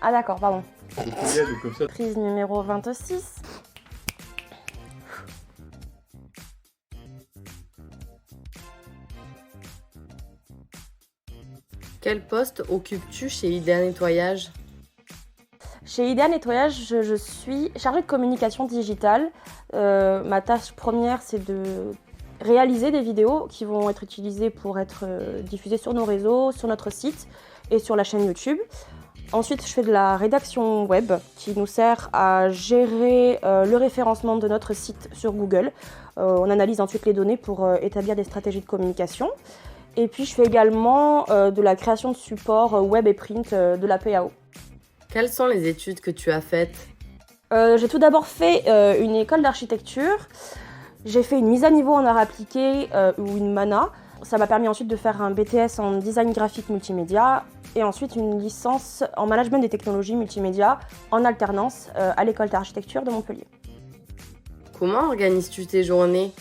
Ah d'accord, pardon. Donc comme ça. Prise numéro 26. Quel poste occupes-tu chez Idéa Nettoyage? Chez Idéa Nettoyage, je suis chargée de communication digitale. Ma tâche première, c'est de réaliser des vidéos qui vont être utilisées pour être diffusées sur nos réseaux, sur notre site et sur la chaîne YouTube. Ensuite, je fais de la rédaction web qui nous sert à gérer le référencement de notre site sur Google. On analyse ensuite les données pour établir des stratégies de communication. Et puis, je fais également de la création de supports web et print de la PAO. Quelles sont les études que tu as faites? J'ai tout d'abord fait une école d'architecture. J'ai fait une mise à niveau en art appliqué ou une MANA. Ça m'a permis ensuite de faire un BTS en design graphique multimédia et ensuite une licence en management des technologies multimédia en alternance à l'école d'architecture de Montpellier. Comment organises-tu tes journées?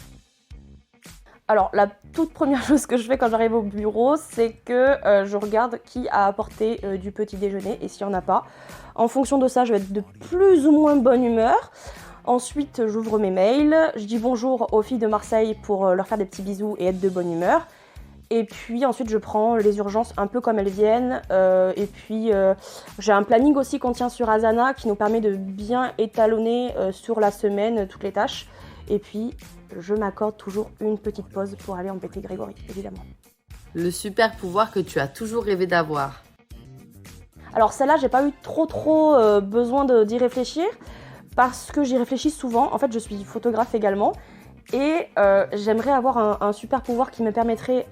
Alors, la toute première chose que je fais quand j'arrive au bureau, c'est que je regarde qui a apporté du petit déjeuner et s'il n'y en a pas. En fonction de ça, je vais être de plus ou moins bonne humeur. Ensuite, j'ouvre mes mails, je dis bonjour aux filles de Marseille pour leur faire des petits bisous et être de bonne humeur. Et puis ensuite, je prends les urgences un peu comme elles viennent. Et puis, j'ai un planning aussi qu'on tient sur Asana qui nous permet de bien étalonner sur la semaine toutes les tâches. Et puis, je m'accorde toujours une petite pause pour aller embêter Grégory, évidemment. Le super pouvoir que tu as toujours rêvé d'avoir. Alors celle-là, j'ai pas eu trop besoin d'y réfléchir parce que j'y réfléchis souvent. En fait, je suis photographe également et j'aimerais avoir un super pouvoir qui me permettrait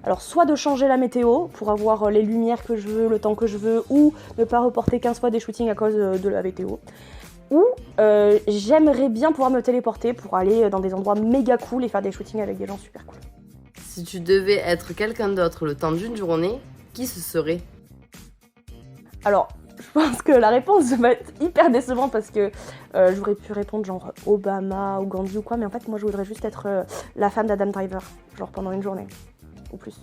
alors soit de changer la météo pour avoir les lumières que je veux, le temps que je veux, ou ne pas reporter 15 fois des shootings à cause de la météo. Ou j'aimerais bien pouvoir me téléporter pour aller dans des endroits méga cool et faire des shootings avec des gens super cool. Si tu devais être quelqu'un d'autre le temps d'une journée, qui ce serait? Alors, je pense que la réponse va être hyper décevante parce que j'aurais pu répondre genre Obama ou Gandhi ou quoi, mais en fait moi je voudrais juste être la femme d'Adam Driver, genre pendant une journée ou plus.